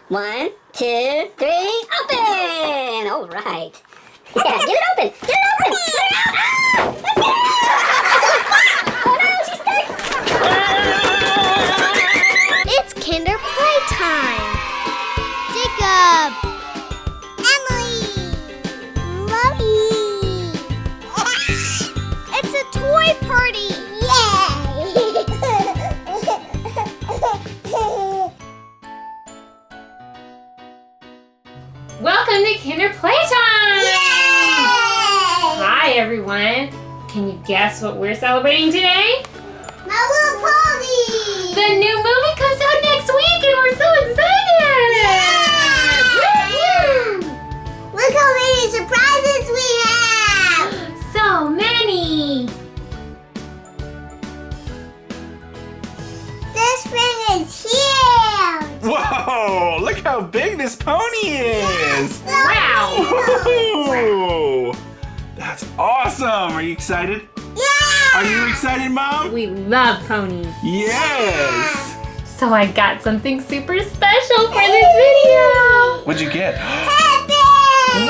1, 2, 3, open! All right. Yeah, get it open! Get it open! Let it out! Ah! Let's get it out! Oh no, she's stuck! It's Kinder Playtime! Jacob! Emily! Mommy! It's a toy party! Yay! Welcome to Kinder Playtime! Yay! Hi everyone! Can you guess what we're celebrating today? My Little Pony! The new movie comes out next week and we're so excited! Yeah! Look how many surprises we have! So many! This thing is huge! Whoa! Look how big this pony is! Wow! Woohoo! That's awesome! Are you excited? Yeah! Are you excited, Mom? We love ponies. Yes! So I got something super special for this video! What'd you get? Happy!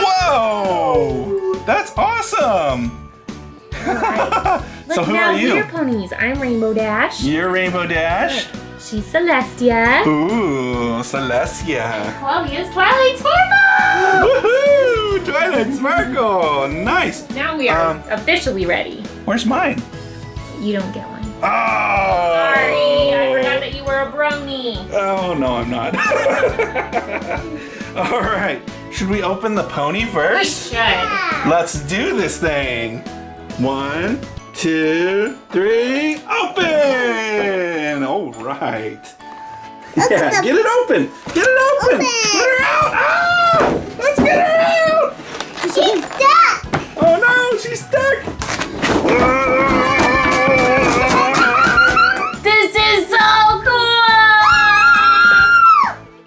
Whoa! That's awesome! Look, So who now are you? we're ponies. I'm Rainbow Dash. You're Rainbow Dash? She's Celestia. Ooh, Celestia. Claudia's Twilight Sparkle! Woohoo! Twilight Sparkle! Nice! Now we are officially ready. Where's mine? You don't get one. Oh! Sorry, I forgot that you were a brony. Oh, no, I'm not. All right. Should we open the pony We first? should. Let's do this thing. 1, 2, 3, open! All right. Yeah, get it open. Get it open. Open. Let her out. Ah! Let's get her out. She's stuck! Oh no, she's stuck. This is so cool!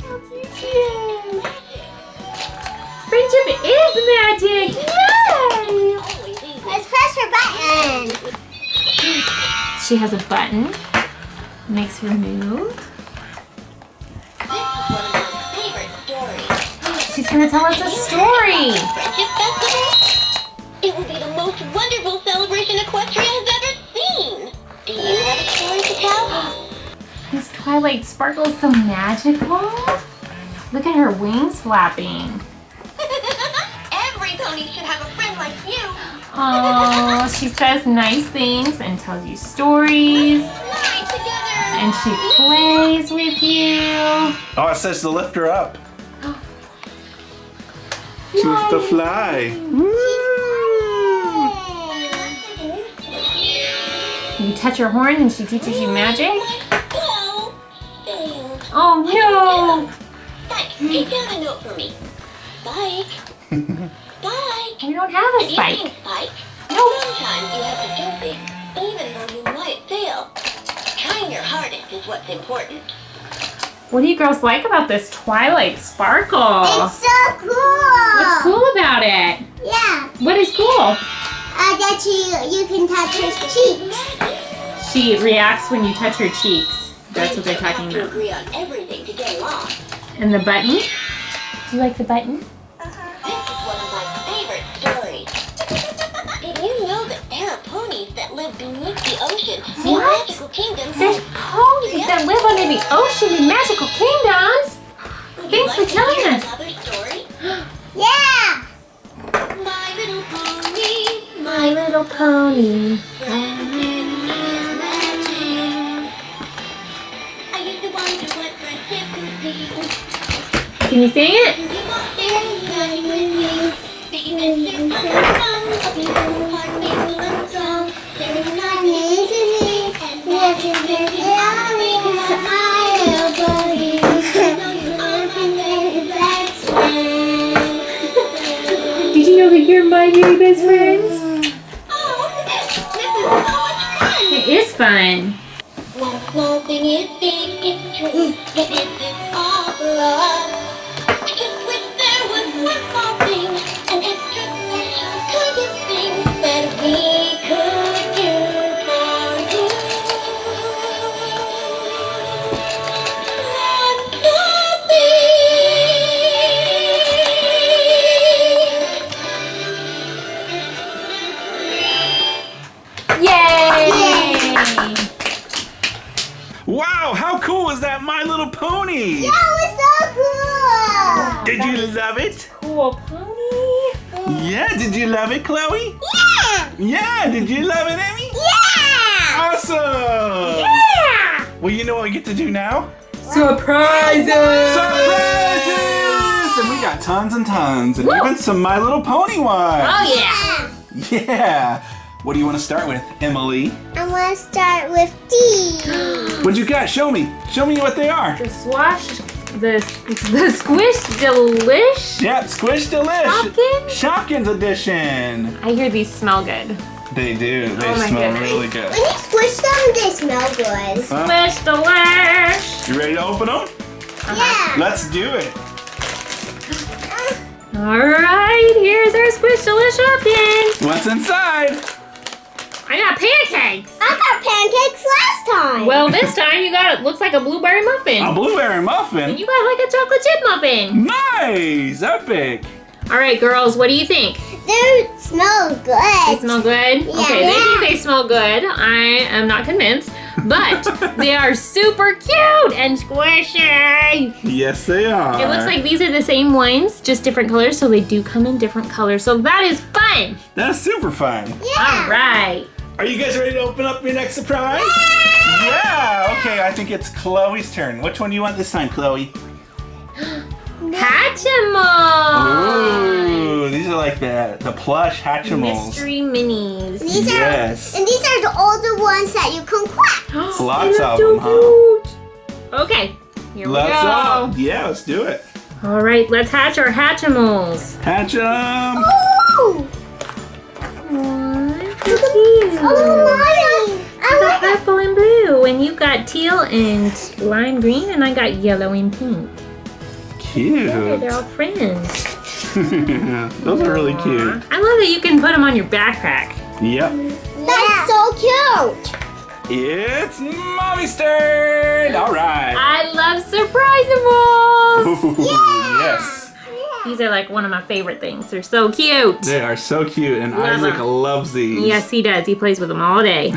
How cute she is. Friendship is magic! Yay! Let's press her button! She has a button. Makes her move. This is one of my favorite stories. She's gonna tell us a story. Friendship Festival? It will be the most wonderful celebration Equestria has ever seen. Do you have a story to tell? This Twilight Sparkle is so magical. Look at her wings flapping. Every pony should have a friend like you. Oh, she says nice things and tells you stories. Fly together. And she plays with you. Oh, it says to lift her up. She wants to fly. Woo! You touch her horn and she teaches you magic. Well, failed. Oh no! Spike, take down a note for me. Spike. Spike. We don't have a Have you spike. seen Spike? Nope. Sometimes you have to do things, even though you might fail. Trying your hardest is what's important. What do you girls like about this Twilight Sparkle? It's so cool! What's cool about it? Yeah, What is cool? that you can touch her cheeks. She reacts when you touch her cheeks. That's what they're talking Friends don't about. have to agree on everything to get along. And the button? Do you like the button? This is one of my favorite stories. Did you know that there are ponies that live beneath the ocean in What? magical kingdoms? There's ponies that live under the ocean in magical kingdoms. Would you Thanks for like to telling hear us. another story? Yeah! My little pony, My little pony. I used to wonder what friendship could be. Can you sing it? You walk there, running with me. Being a ship on the sun, a beautiful heart faithful and strong. There is nothing to me, and that's it, my little pony. I know you are my very best friend. Did you know that you're my very best friends? Oh, this is so much fun. It is fun. One small thing is big, it's true, but this is all for us. I just wish there was one small thing, an extra special kind of thing that we could do for you. And happy pony. That was so cool. Did you love it? Cool pony. Yeah, did you love it, Chloe? Yeah. Yeah, did you love it, Emmy? Yeah. Awesome. Yeah. Well, you know what we get to do now? Surprises! Surprises! And we got tons and tons, and even some My Little Pony ones. Oh yeah! Yeah. What do you want to start with, Emily? I want to start with D. What you got? Show me. Show me what they are. The Squish Dee Lish. Yeah, Squish Dee Lish. Shopkins? Shopkins edition. I hear these smell good. They do. They Oh my smell goodness. really good. When you squish them, they smell good. Huh? Squish Dee Lish. You ready to open them? Yeah. Let's do it. All right, here's our Squish Dee Lish Shopkins. What's inside? I got pancakes. I got pancakes last time. Well, this time you got it looks like a blueberry muffin. A blueberry And muffin. you got like a chocolate chip muffin. Nice. Epic. All right, girls, what do you think? they smell good. They smell good? Yeah. Okay, they think they smell good. I am not convinced, but they are super cute and squishy. Yes, they are. It looks like these are the same ones, just different colors, so they do come in different colors. So that is fun. That's super fun. Yeah. All right. Are you guys ready to open up your next surprise? Yeah. Okay, I think it's Chloe's turn. Which one do you want this time, Chloe? Hatchimals. Ooh, these are like the plush Hatchimals. Mystery minis. These Yes. are, and these are the older ones that you can crack. Lots They of look them, huh? so cute. Okay, here we go. Yeah, let's do it. All right, let's hatch our Hatchimals. Hatch them. Ooh. Cute. Oh, I got purple and blue, and you got teal and lime green, and I got yellow and pink. Cute. They're all friends. Those are really cute. I love that you can put them on your backpack. Yep. that's so cute. It's Mommy's turn. All right. I love surprisables. Ooh, yes. These are like one of my favorite things. They're so cute. They are so cute, and Love Isaac 'em. loves these. Yes, he does. He plays with them all day.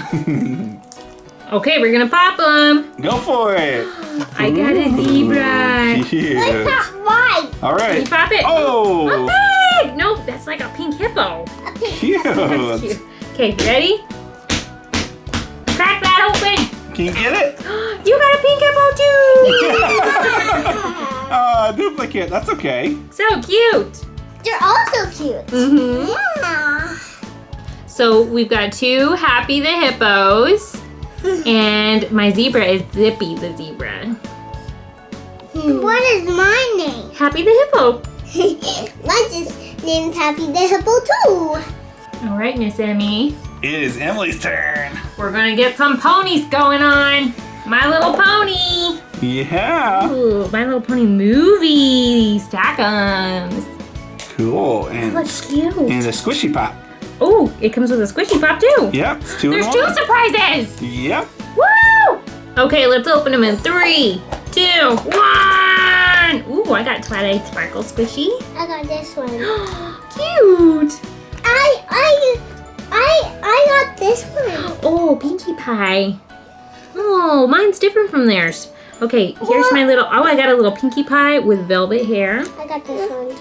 Okay, we're gonna pop them. Go for it. I got a zebra. Cute. That's not right. All Can you right. pop it? Oh, Pig! Nope, that's like a pink hippo. cute. That's cute. Okay, ready? Crack that open. Can you get it? You got a pink hippo too. Duplicate. That's okay. So cute. They're also cute. Mm-hmm. Yeah. So we've got two Happy the Hippos, and my zebra is Zippy the zebra. What is my name? Happy the Hippo. Mine's is named Happy the Hippo too. All right, Miss Emmy. It is Emily's turn. We're gonna get some ponies going on. My Little Pony. Yeah. Ooh, My Little Pony movie. Stack'ems. Cool. And Looks cute. a squishy pop. Oh, it comes with a squishy pop too. Yep. It's two There's in two one. surprises. Yep. Woo! Okay, let's open them in 3, 2, 1. Ooh, I got Twilight Sparkle squishy. I got this one. Cute. I got this one. Oh, Pinkie Pie. Oh, mine's different from theirs. Okay, here's my little. Oh, I got a little Pinkie Pie with velvet hair. I got this one.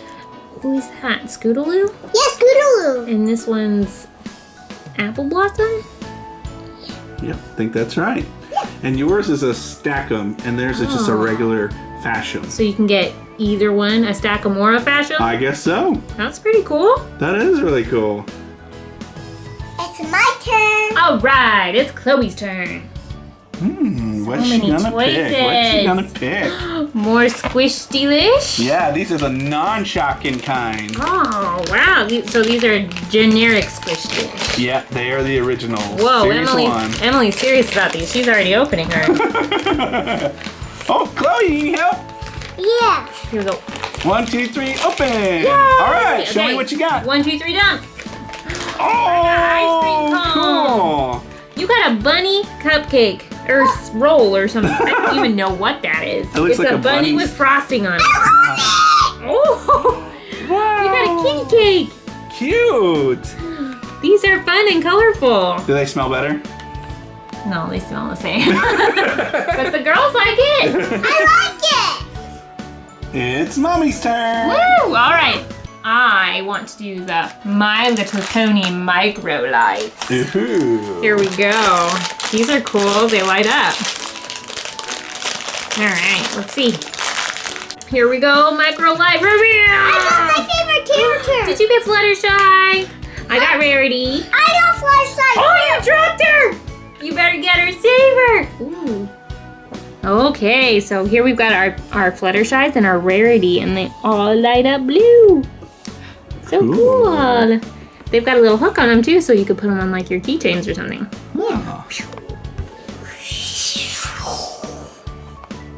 Who is that? Scootaloo? Yes, Scootaloo. And this one's Apple Blossom? Yep. I think that's right. And yours is a Stack'em, and theirs is just a regular fashion. So you can get either one, a Stack'em or a Fashion? I guess so. That's pretty cool. That is really cool. It's my turn. All right, it's Chloe's turn. What's she many gonna pick? What's she choices. gonna pick? More Squish Dee Lish? Yeah, these are the non-shocking kind. Oh, wow. So these are generic Squish Dee Lish. Yeah, they are the original. Whoa, Series one. Emily's serious about these. She's already opening her. Oh, Chloe, you need help? Yeah. Here we go. 1, 2, 3, open! Yay! All right, show Okay. me what you got. 1, 2, 3, dump. Oh, ice cream cone. cool. You got a bunny cupcake or roll or something. I don't even know what that is. It looks it's like a a bunny bunny's- with frosting on it. Oh, Wow. you got a kitty cake. Cute. These are fun and colorful. Do they smell better? No, they smell the same. But the girls like it. I like it. It's Mommy's turn. Woo! All right. I want to do the My Little Pony micro lights. Ooh. Here we go. These are cool. They light up. All right. Let's see. Here we go. Micro light reveal. I got my favorite character. Did you get Fluttershy? I got Rarity. I got Fluttershy. Oh, you dropped her! You better get her. Save her. Ooh. Okay, so here we've got our Fluttershies and our Rarity, and they all light up blue. So cool. They've got a little hook on them too, so you could put them on like your keychains or something. Oh.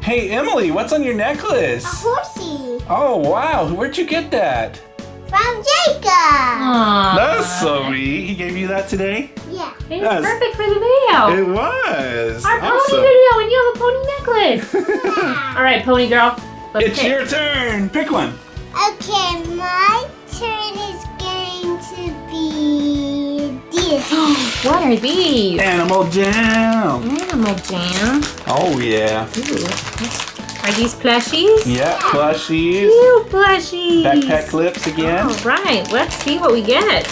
Hey, Emily, what's on your necklace? A horsey Oh, wow. Where'd you get that? from Jacob. Aww. That's so sweet. He gave you that today? Yeah. It's Yes. perfect for the video. It was. Our pony Awesome. video, and you have a pony necklace. All right, pony girl. Let's It's pick. your turn. Pick one. Okay, my turn is going to be this. What are these? Animal Jam. Animal Jam. Oh, yeah. Ooh. Are these plushies? Yeah, plushies. Cute plushies. Backpack clips again. All right, let's see what we get.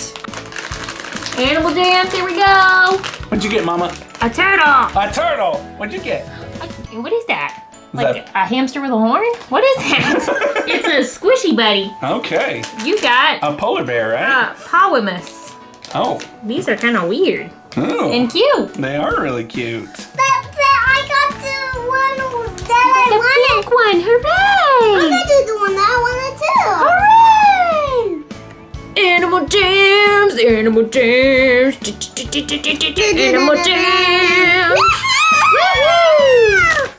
Animal Jams, here we go. What'd you get, Mama? A turtle. A turtle. What'd you get? What is that? Is Like that- a hamster with a horn? What is that? It's a squishy buddy. Okay. You got A polar bear, right? Poemus. Oh. These are kind of weird Oh. and cute. They are really cute. But I got the one that I The wanted. pink one, I'm hooray! gonna do the one that I wanted too. Hooray! Animal Jams, Animal Jams, Animal Jams. Woohoo!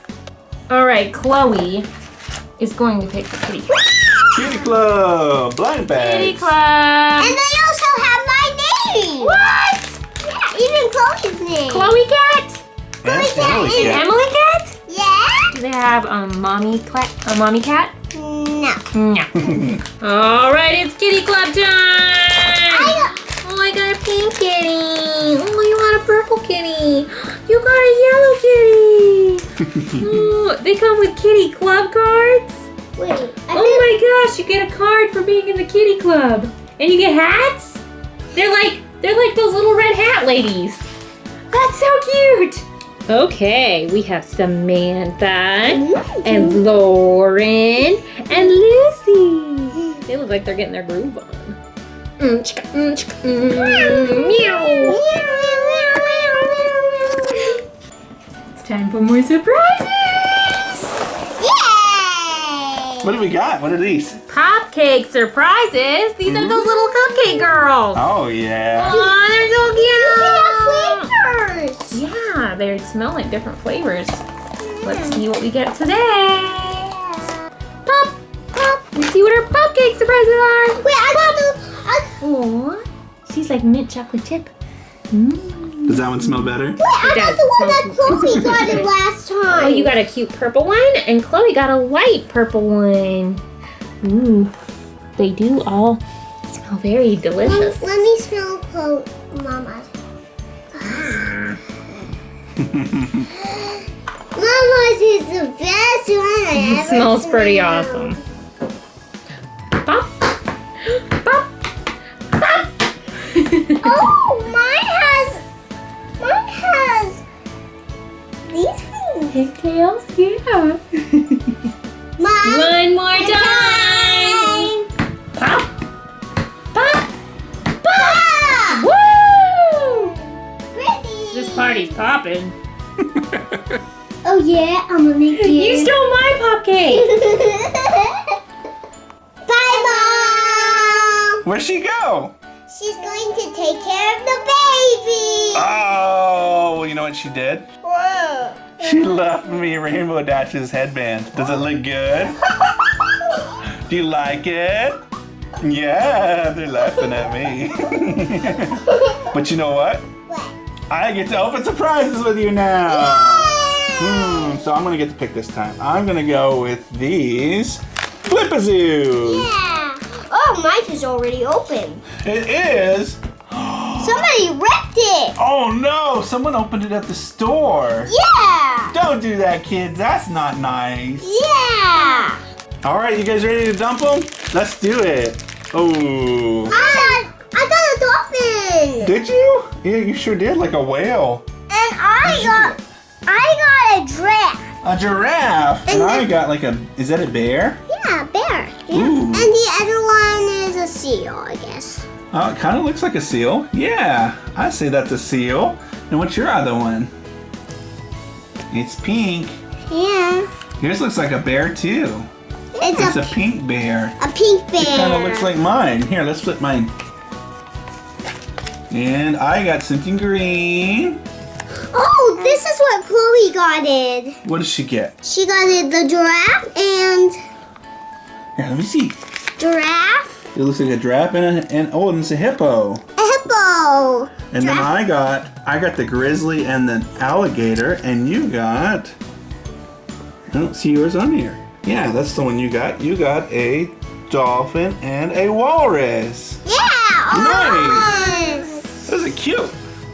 All right, Chloe is going to pick the kitty. Kitty Club. Blind bag. Kitty Club. And they also have my name. What? Yeah, even Chloe's name. Chloe Cat? And Chloe Cat Emily is And Cat. Emily Cat? Yeah? Do they have mommy cat? No. No. All right, it's Kitty Club time. Oh, I got a pink kitty. Oh, you want a purple kitty. You got a yellow kitty. Oh, they come with Kitty Club cards. Wait. Oh my gosh, you get a card for being in the Kitty Club. And you get hats? They're like those little red hat ladies. That's so cute. Okay, we have Samantha and Lauren and Lucy. They look like they're getting their groove on. Meow. It's time for more surprises. Yay! What do we got? What are these? Cupcake surprises. These are those little cupcake girls. Oh, yeah. Oh, they're so cute. Flavors. Yeah, they smell like different flavors. Let's see what we get today. Pop, pop. Let's see what our cupcake surprises are. Wait, I got the. Oh, she's like mint chocolate chip. Does that one smell better? Wait, I got does. the one It that smells Chloe got it last time. Oh, you got a cute purple one, and Chloe got a light purple one. Ooh, they do all smell very delicious. Let me smell Mama's. Mama's is the best one I ever It smells pretty smelled. awesome. Pop, pop, pop. Oh, mine has these things. Pigtails, yeah. Mom. One more time. Pop, pop, pop. Woo! Pretty. This party's popping. Oh yeah, I'm gonna make You you. stole my cupcake. Bye, Mom. Where'd she go? She's going to take care of the baby. Oh, well, you know what she did? Whoa. She left me Rainbow Dash's headband. Does it look good? Do you like it? Yeah, they're laughing at me. But you know what? What? I get to open surprises with you now. So I'm gonna get to pick this time. I'm gonna go with these Flipazoos. Yeah. Oh, mine is already open. It is. Somebody ripped it. Oh no! Someone opened it at the store. Yeah. Don't do that, kids. That's not nice. Yeah. All right, you guys ready to dump them? Let's do it. Oh. I got a dolphin. Did you? Yeah, you sure did, like a whale. And I got a giraffe. A giraffe. And I got like a, is that a bear? Yeah, bear. Yeah. Ooh. And the other one is a seal, I guess. Oh, it kind of looks like a seal. Yeah, I say that's a seal. And what's your other one? It's pink. Yeah. Yours looks like a bear too. It's a pink bear. a pink bear. It kind of looks like mine. Here, let's flip mine. And I got something green. Oh, this is what Chloe got it. What did she get? She got it the giraffe and Here, let me see. giraffe, It looks like a giraffe and oh, and it's a hippo. a hippo. And then I got the grizzly and the alligator, and you got, I don't see yours on here. Yeah, that's the one you got. You got a dolphin and a walrus. Yeah. Nice. Those are cute.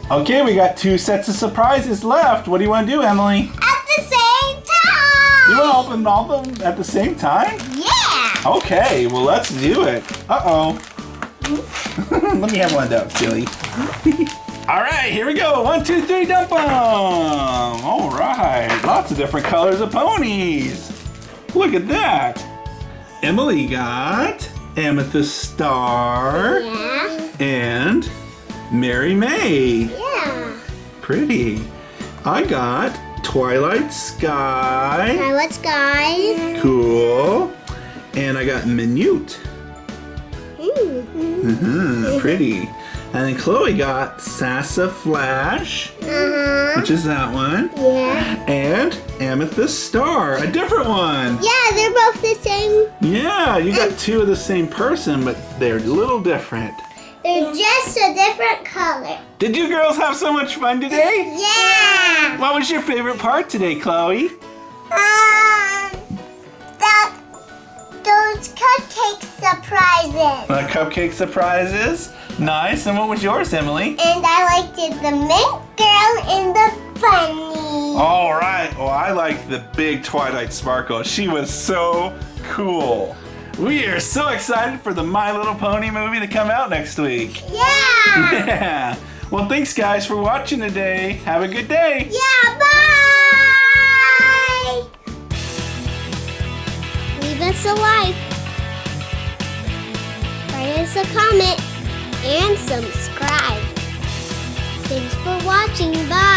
Okay, we got 2 sets of surprises left. What do you want to do, Emily? At the same time. You want to open all of them at the same time? Yeah. Okay, well, let's do it. Uh-oh. Let me have one though, silly. All right, here we go. 1, 2, 3, dump them. All right, lots of different colors of ponies. Look at that. Emily got Amethyst Star Yeah. and Mary May. Yeah. Pretty. I got Twilight Sky. Now let's guys. Cool. And I got Minute. Pretty. And then Chloe got Sassaflash, which is that one. Yeah. And Amethyst Star, a different one. Yeah, they're both the same. Yeah, you got 2 of the same person, but they're a little different. They're just a different color. Did you girls have so much fun today? Yeah. What was your favorite part today, Chloe? Those cupcake surprises. Cupcake surprises. Nice. And what was yours, Emily? And I liked it, the mint girl and the bunny. All right. Well, I liked the big Twilight Sparkle. She was so cool. We are so excited for the My Little Pony movie to come out next week. Yeah. Yeah. Well, thanks, guys, for watching today. Have a good day. Yeah, bye. Leave us a like. Write us a comment. And subscribe. Thanks for watching. Bye.